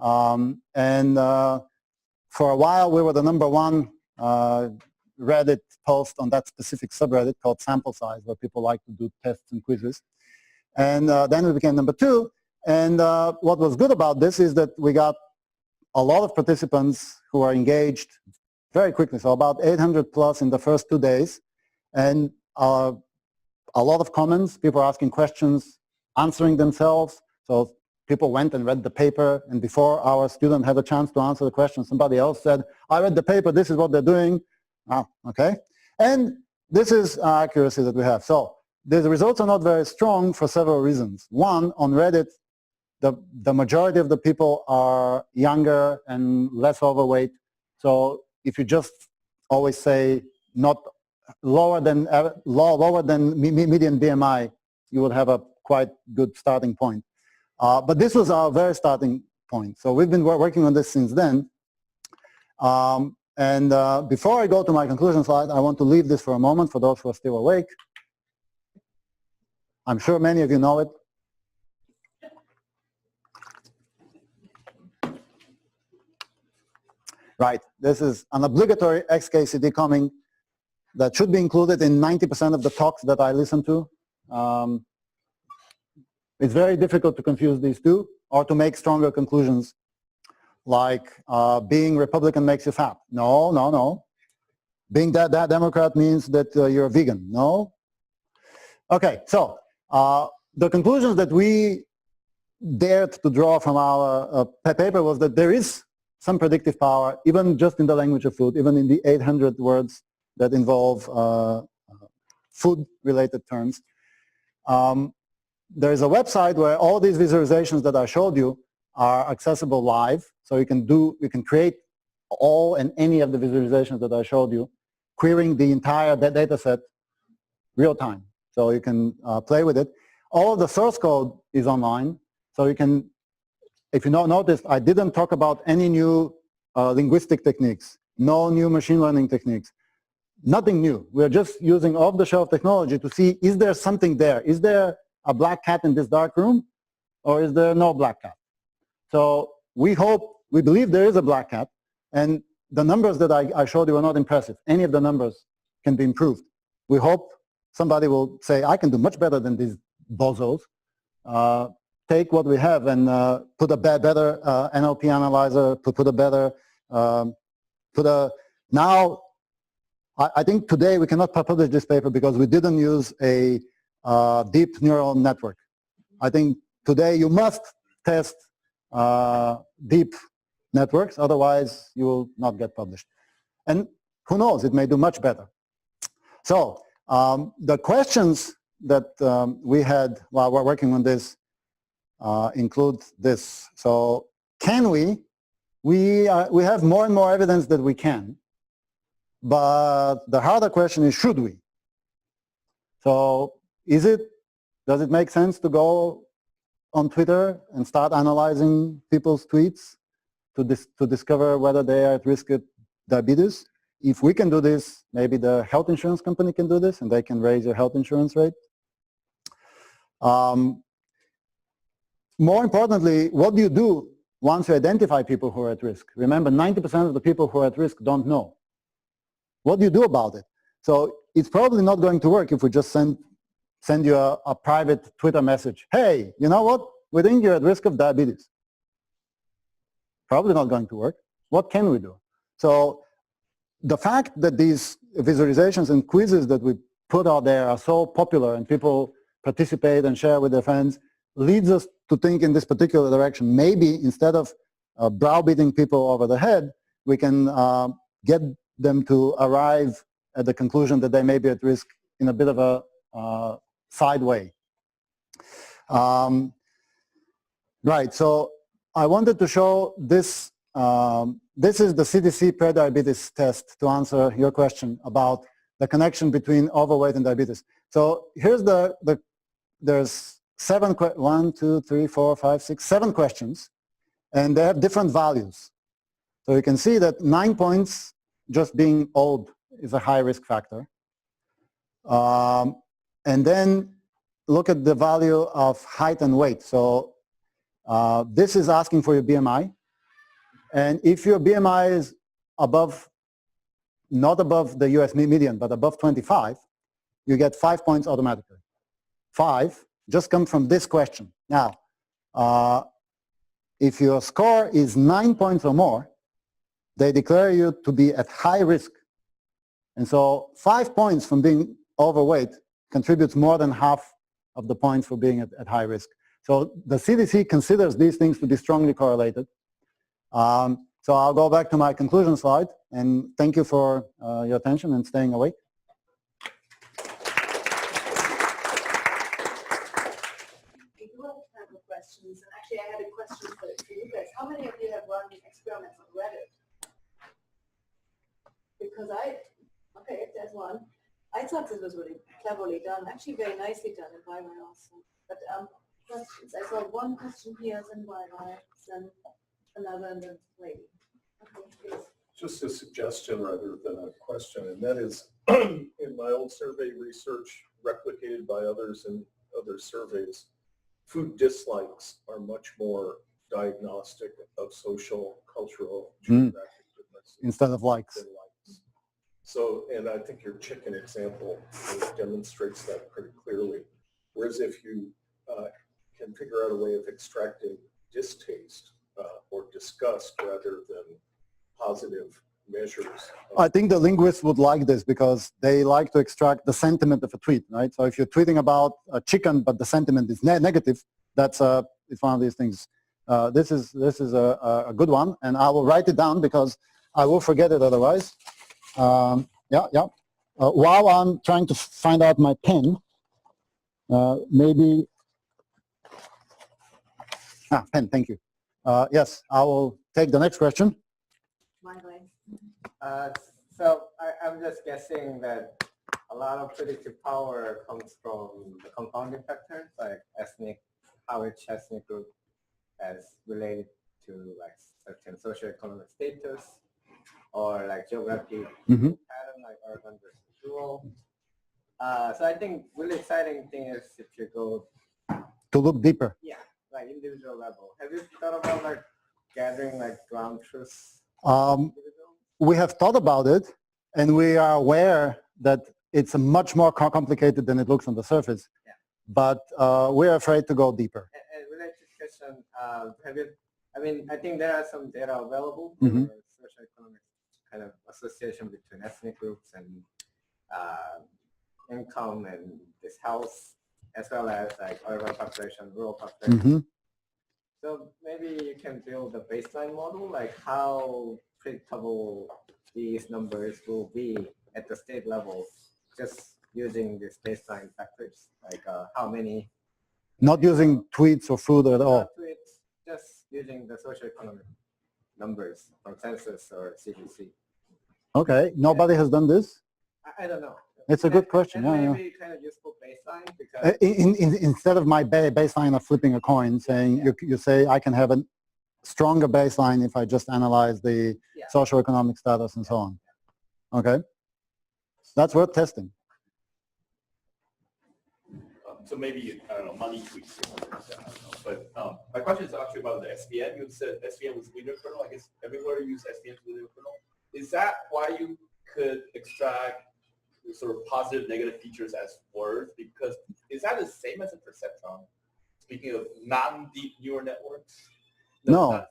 and for a while we were the #1 Reddit post on that specific subreddit called sample size, where people like to do tests and quizzes. And then we became #2. And what was good about this is that we got a lot of participants who are engaged very quickly. So about 800 plus in the first 2 days. And a lot of comments, people are asking questions, answering themselves. So people went and read the paper, and before our student had a chance to answer the question, somebody else said, I read the paper, this is what they're doing. Oh, okay. And this is accuracy that we have. So the results are not very strong for several reasons. One, on Reddit, the majority of the people are younger and less overweight. So if you just always say not lower than median BMI, you will have a quite good starting point. But this was our very starting point. So we've been working on this since then. Before I go to my conclusion slide, I want to leave this for a moment for those who are still awake. I'm sure many of you know it. Right, this is an obligatory XKCD coming that should be included in 90% of the talks that I listen to. It's very difficult to confuse these two or to make stronger conclusions like being Republican makes you fat. No, no, no. Being that Democrat means that you're a vegan. No. Okay, so the conclusions that we dared to draw from our paper was that there is some predictive power, even just in the language of food, even in the 800 words that involve food-related terms. There is a website where all these visualizations that I showed you are accessible live, so you can create all and any of the visualizations that I showed you, querying the entire data set real time. So you can play with it. All of the source code is online, so you can, if you noticed, I didn't talk about any new linguistic techniques, no new machine learning techniques, nothing new. We're just using off-the-shelf technology to see, is there something there? Is there a black cat in this dark room, or is there no black cat? So we believe there is a black cat, and the numbers that I showed you are not impressive. Any of the numbers can be improved. We hope somebody will say, I can do much better than these bozos. Take what we have and put a better NLP analyzer, put a better, now, I think today we cannot publish this paper because we didn't use a deep neural network. I think today you must test deep networks, otherwise you will not get published. And who knows, it may do much better. So the questions that we had while we're working on this include this. So can we have more and more evidence that we can, but the harder question is, should we? So does it make sense to go on Twitter and start analyzing people's tweets to discover whether they are at risk of diabetes? If we can do this, maybe the health insurance company can do this and they can raise your health insurance rate. More importantly, what do you do once you identify people who are at risk? Remember, 90% of the people who are at risk don't know. What do you do about it? So it's probably not going to work if we just send you a private Twitter message. Hey, you know what? We think you're at risk of diabetes. Probably not going to work. What can we do? So the fact that these visualizations and quizzes that we put out there are so popular and people participate and share with their friends leads us to think in this particular direction. Maybe instead of browbeating people over the head, we can get them to arrive at the conclusion that they may be at risk in a bit of a side way. Right, so I wanted to show this. This is the CDC prediabetes test to answer your question about the connection between overweight and diabetes. So here's there's 7 questions, and they have different values. So you can see that 9 points, just being old, is a high risk factor. And then look at the value of height and weight. So this is asking for your BMI. And if your BMI is above, not above the US median, but above 25, you get 5 points automatically. 5 just come from this question. Now, if your score is 9 points or more, they declare you to be at high risk. And so 5 points from being overweight contributes more than half of the points for being at high risk. So the CDC considers these things to be strongly correlated. So I'll go back to my conclusion slide, and thank you for your attention and staying awake. We do have a questions. And actually, I had a question for you guys. How many of you have run experiments on Reddit? Because okay, there's one. I thought this was really cleverly done, actually very nicely done in Bye also. But questions. I saw one question here, then Bye, then another, and then lady. Okay, please. Just a suggestion rather than a question, and that is in my own survey research replicated by others in other surveys, food dislikes are much more diagnostic of social, cultural, geographic differences Instead of likes. than likes. So, and I think your chicken example demonstrates that pretty clearly. Whereas if you can figure out a way of extracting distaste or disgust rather than positive measures. I think the linguists would like this because they like to extract the sentiment of a tweet, right? So if you're tweeting about a chicken, but the sentiment is negative, that's it's one of these things. This is a good one, and I will write it down because I will forget it otherwise. While I'm trying to find out my pen, maybe. Pen, thank you. Yes, I will take the next question. So I'm just guessing that a lot of predictive power comes from the compounding factors like how each ethnic group is related to like certain socioeconomic status or like geographic pattern like urban versus rural. So I think really exciting thing is if you go To look deeper. like individual level. Have you thought about like gathering like ground truths? We have thought about it, and we are aware that it's much more complicated than it looks on the surface. Yeah. But we're afraid to go deeper. And related question, have you? I mean, I think there are some data available for socioeconomic kind of association between ethnic groups and income and this health, as well as like urban population, rural population. So maybe you can build a baseline model, like how predictable these numbers will be at the state level, just using these baseline factors, like how many. Not using tweets or food at all. Tweets, just using the socioeconomic numbers from census or CDC. Okay, nobody has done this? I don't know. It's a good question. And maybe kind of useful baseline because Instead of my baseline of flipping a coin, saying you say I can have a stronger baseline if I just analyze the socioeconomic status and so on. Okay, that's worth testing. So maybe, I don't know, money tweaks or something like that, I don't know. But my question is actually about the SVM. You said SVM was linear kernel. I guess everywhere you use SVM as linear kernel. Is that why you could extract sort of positive, negative features as words? Because is that the same as a perceptron? Speaking of non-deep neural networks? No.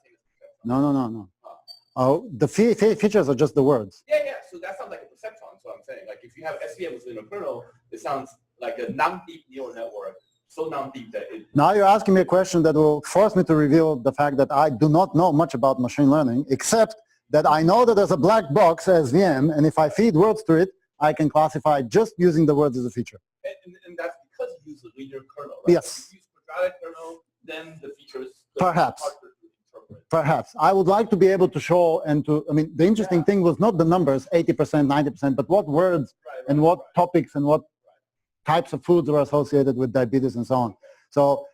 The features are just the words. Yeah. So that sounds like a perceptron. So I'm saying, like, if you have SVM with linear kernel, it sounds like a non-deep neural network, so non-deep that it. Now you're asking me a question that will force me to reveal the fact that I do not know much about machine learning, except that I know that there's a black box SVM, and if I feed words to it, I can classify just using the words as a feature. And that's because you use the linear kernel, right? Yes. If you use quadratic kernel, then the features. Perhaps. I would like to be able to show and to, I mean, the interesting thing was not the numbers, 80%, 90%, but what words and what topics and what types of foods were associated with diabetes and so on. So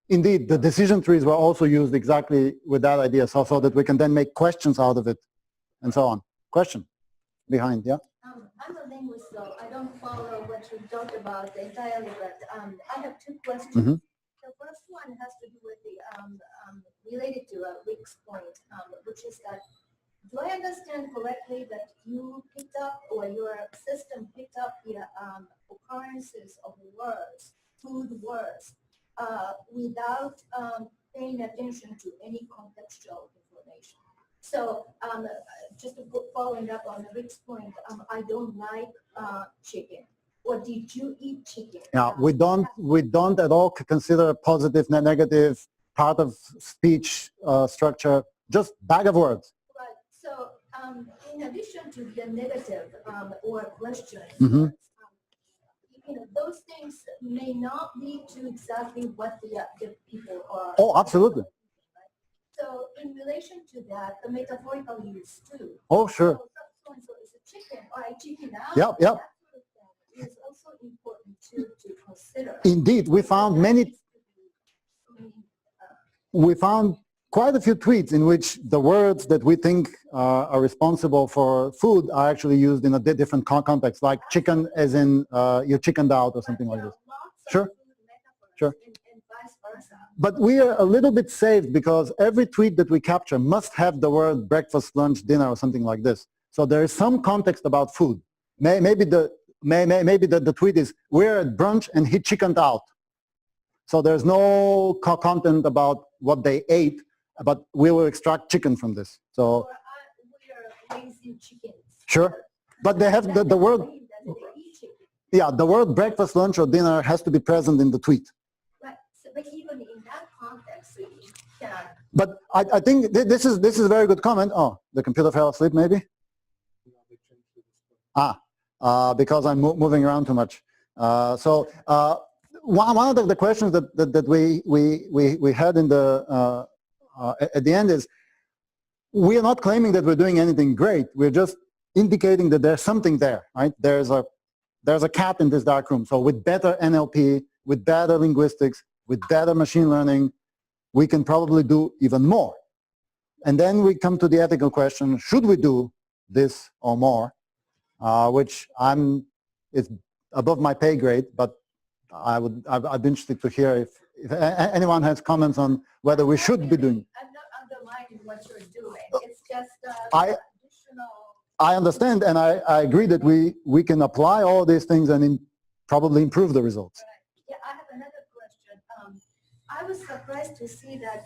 indeed, the decision trees were also used exactly with that idea, so that we can then make questions out of it and so on. Question behind, yeah? I'm a linguist, so I don't follow what you talked about entirely, but I have two questions. The first one has to do with the related to Rick's point, which is that, do I understand correctly that you picked up or your system picked up the occurrences of words, food words, without paying attention to any contextual information? So just following up on Rick's point, I don't like chicken. Or did you eat chicken? Yeah, we don't at all consider positive, negative, part of speech structure, just bag of words. Right. So in addition to the negative or question, those things may not lead to exactly what the people are. Oh, absolutely. So in relation to that, the metaphorical use too. Oh, sure. So is a chicken or a chicken out. Yep, yep. That sort of thing is also important to consider. Indeed, we found many. We found quite a few tweets in which the words that we think are responsible for food are actually used in a different context, like chicken as in you're chickened out or something like this. Sure, sure. And vice versa. But we are a little bit saved because every tweet that we capture must have the word breakfast, lunch, dinner, or something like this. So there is some context about food. Maybe the tweet is, we're at brunch and he chickened out. So there's no content about what they ate, but we will extract chicken from this. So Or we are raising chickens. sure, but they have the word, That they eat chicken. yeah, the word breakfast, lunch, or dinner has to be present in the tweet. Right. So, but even in that context, you cannot. But I think this is a very good comment. Oh, the computer fell asleep maybe? Because I'm moving around too much. One of the questions that we had in the at the end is, we are not claiming that we're doing anything great. We're just indicating that there's something there, right? There's a cat in this dark room. So with better NLP, with better linguistics, with better machine learning, we can probably do even more. And then we come to the ethical question: should we do this or more? Which it's above my pay grade, but I'd be interested to hear if anyone has comments on whether we should be doing. I'm not undermining what you're doing. It's just additional. I understand, and I agree that we can apply all these things and probably improve the results. Right. Yeah, I have another question. I was surprised to see that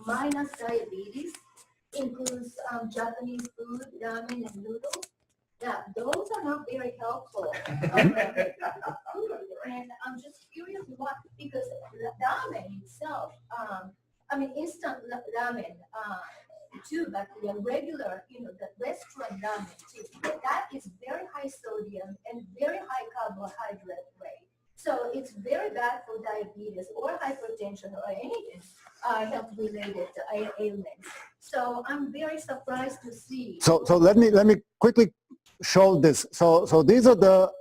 minus diabetes includes Japanese food, ramen, and noodles. Yeah, those are not very helpful. And I'm just curious why, because ramen itself, I mean, instant ramen too, but the regular, the restaurant ramen too, that is very high sodium and very high carbohydrate rate. So it's very bad for diabetes or hypertension or anything health-related ailments. So I'm very surprised to see. So let me quickly show this. So these are the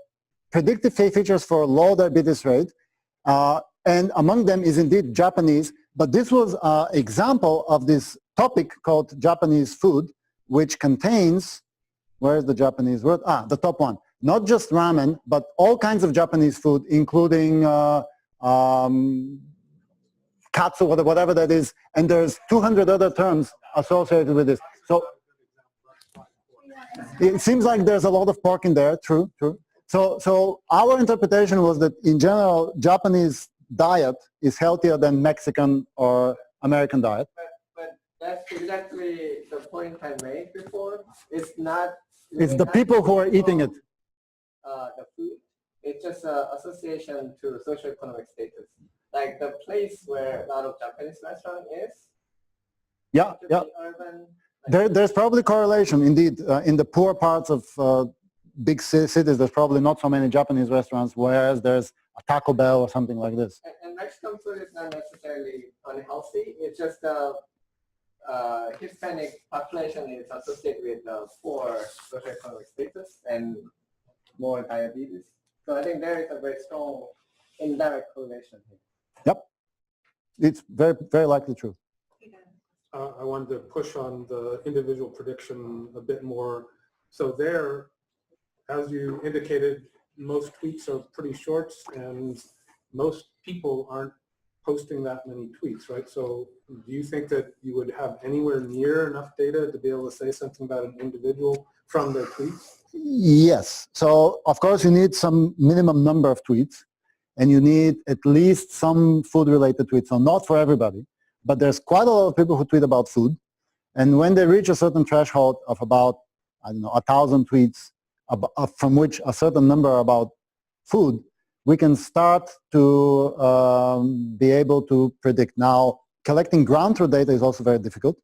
predictive features for low diabetes rate, and among them is indeed Japanese. But this was an example of this topic called Japanese food, which contains, where's the Japanese word? The top one. Not just ramen, but all kinds of Japanese food, including katsu, whatever that is. And there's 200 other terms associated with this. So it seems like there's a lot of pork in there, true. So our interpretation was that in general, Japanese diet is healthier than Mexican or American diet. But that's exactly the point I made before. It's not. It's the people who are eating it. The food. It's just an association to socioeconomic status. Like the place where a lot of Japanese restaurant is. Yeah. Urban. There's probably correlation, indeed. In the poor parts of big cities, there's probably not so many Japanese restaurants, whereas there's a Taco Bell or something like this. And Mexican food is not necessarily unhealthy. It's just Hispanic population is associated with poor socioeconomic status and more diabetes. So I think there is a very strong indirect correlation here. Yep. It's very, very likely true. I wanted to push on the individual prediction a bit more. So there, as you indicated, most tweets are pretty short and most people aren't posting that many tweets, right? So do you think that you would have anywhere near enough data to be able to say something about an individual from their tweets? Yes. So of course you need some minimum number of tweets, and you need at least some food-related tweets. So not for everybody, but there's quite a lot of people who tweet about food. And when they reach a certain threshold of about, 1,000 tweets, from which a certain number are about food, we can start to be able to predict. Now, collecting ground truth data is also very difficult,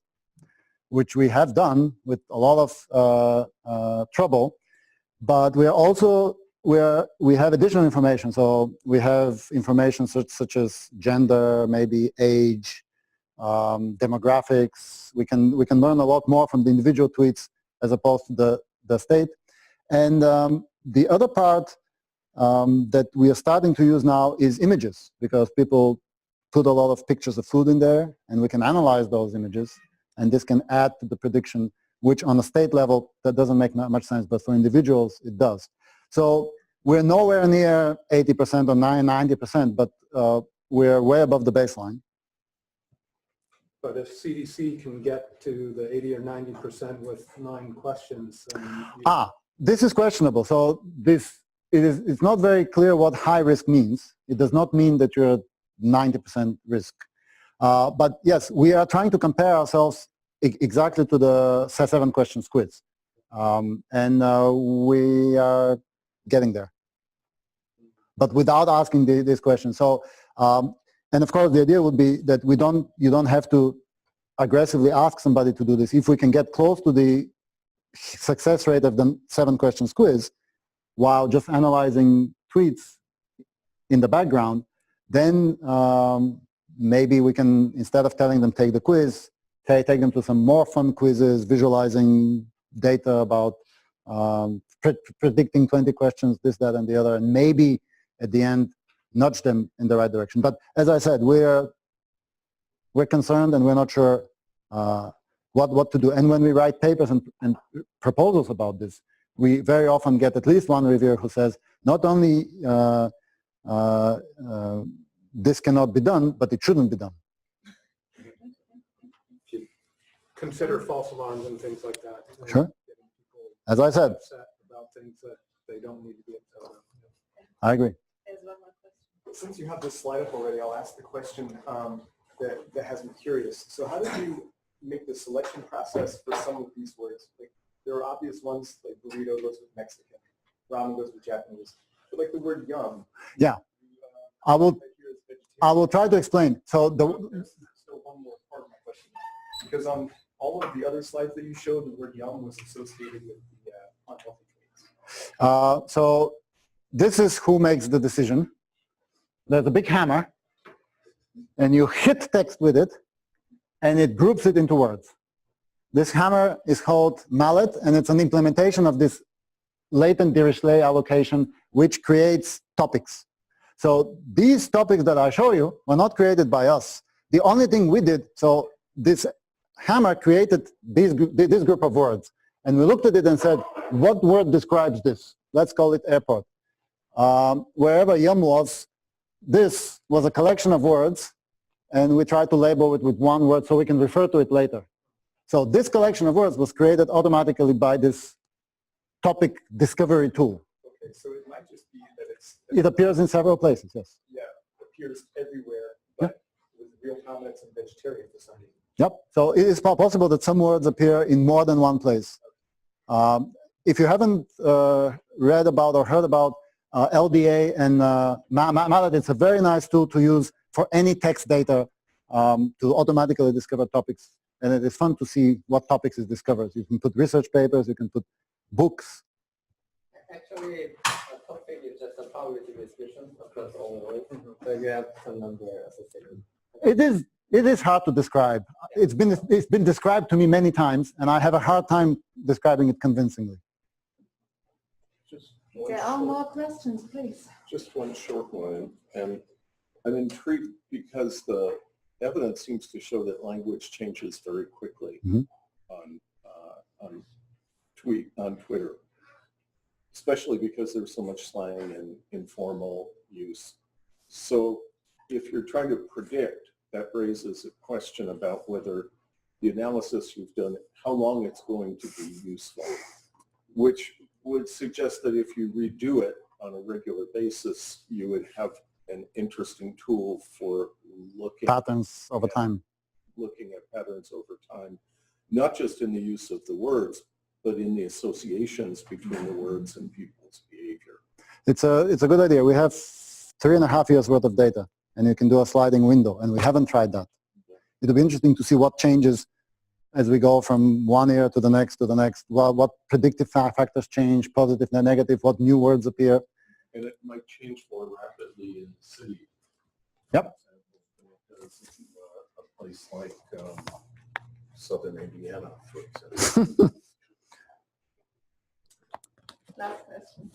which we have done with a lot of trouble. But we are also we have additional information. So we have information such as gender, maybe age, demographics. We can learn a lot more from the individual tweets as opposed to the state. And the other part that we are starting to use now is images, because people put a lot of pictures of food in there, and we can analyze those images, and this can add to the prediction, which on a state level, that doesn't make much sense, but for individuals, it does. So we're nowhere near 80% or 90%, but we're way above the baseline. But if CDC can get to the 80 or 90% with 9 questions, this is questionable. So it's not very clear what high risk means. It does not mean that you're at 90% risk. But yes, we are trying to compare ourselves exactly to the 7 questions quiz. And we are getting there, but without asking these questions. So, and of course, the idea would be that you don't have to aggressively ask somebody to do this. If we can get close to the success rate of the 7 questions quiz, while just analyzing tweets in the background, then maybe we can, instead of telling them take the quiz, take them to some more fun quizzes, visualizing data about predicting 20 questions, this, that, and the other, and maybe at the end nudge them in the right direction. But as I said, we're concerned and we're not sure what to do. And when we write papers and proposals about this, we very often get at least one reviewer who says, not only this cannot be done, but it shouldn't be done. consider false alarms and things like that. Sure. As I said. Upset about things that they don't need to be upset about. I agree. Since you have this slide up already, I'll ask the question that has me curious. So how did you make the selection process for some of these words? Like, there are obvious ones, like burrito goes with Mexican, ramen goes with Japanese. But like the word yum. Yeah. I will try to explain. So there's still one more part of my question. Because on all of the other slides that you showed, the word yum was associated with the unhealthy traits. So this is who makes the decision. There's a big hammer, and you hit text with it, and it groups it into words. This hammer is called mallet, and it's an implementation of this latent Dirichlet allocation, which creates topics. So these topics that I show you were not created by us. The only thing we did, so this hammer created this group of words, and we looked at it and said, what word describes this? Let's call it airport. Wherever yum was, this was a collection of words, and we tried to label it with one word so we can refer to it later. So this collection of words was created automatically by this topic discovery tool. Okay, so it might just be that it appears in several places, yes. Yeah, appears everywhere, but with real prominence in vegetarian for some reason. Yep, so it is possible that some words appear in more than one place. If you haven't read about or heard about LDA and mallet, it's a very nice tool to use for any text data to automatically discover topics. And it is fun to see what topics it discovers. You can put research papers, you can put books. Actually, a topic is just a probability distribution across all words. So you have some number associated. It is hard to describe. It's been described to me many times, and I have a hard time describing it convincingly. There are more questions, please. Just one short one, and I'm intrigued because the evidence seems to show that language changes very quickly on Twitter, especially because there's so much slang and informal use. So if you're trying to predict, that raises a question about whether the analysis you've done, how long it's going to be useful, which would suggest that if you redo it on a regular basis, you would have an interesting tool for looking patterns over time. Looking at patterns over time, not just in the use of the words, but in the associations between the words and people's behavior. It's a good idea. We have 3.5 years worth of data, and you can do a sliding window, and we haven't tried that. It'll be interesting to see what changes as we go from one year to the next, what predictive factors change, positive and negative, what new words appear. And it might change more rapidly in the city. Yep. Than it does in a place like southern Indiana, for example. Last question.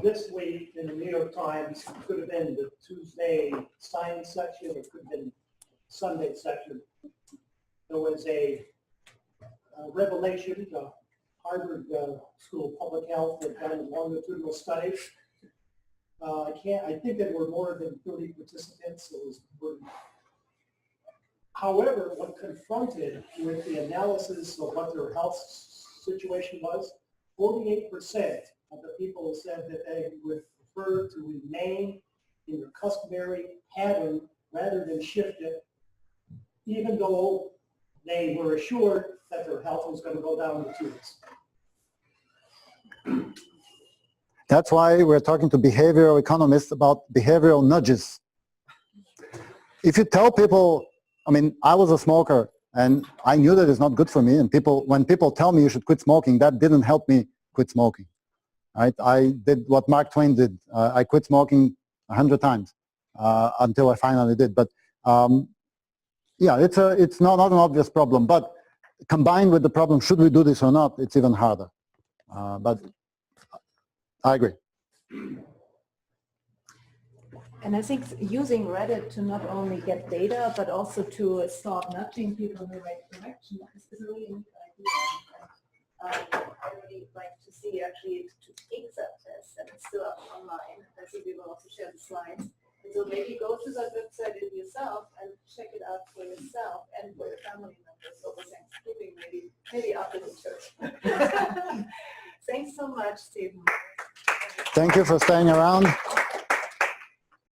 This week in the New York Times, could have been the Tuesday science section, it could have been Sunday section. There was a revelation, the Harvard School of Public Health had done longitudinal studies. I think there were more than 30 participants. However, when confronted with the analysis of what their health situation was, 48% of the people said that they would prefer to remain in their customary pattern rather than shift it, even though they were assured that their health was going to go down the tubes. That's why we're talking to behavioral economists about behavioral nudges. If you tell people, I mean, I was a smoker and I knew that it's not good for me, and when people tell me you should quit smoking, that didn't help me quit smoking. Right? I did what Mark Twain did. I quit smoking 100 times until I finally did. But yeah, it's not an obvious problem, but combined with the problem, should we do this or not, it's even harder. But I agree. And I think using Reddit to not only get data, but also to start nudging people in the right direction is a really neat idea. I really like to see actually to take that test, and it's still up online. I think we will also share the slides. And so maybe go to that website yourself and check it out for yourself and for your family members over Thanksgiving, maybe after the church. Thanks so much, Stephen. Thank you for staying around.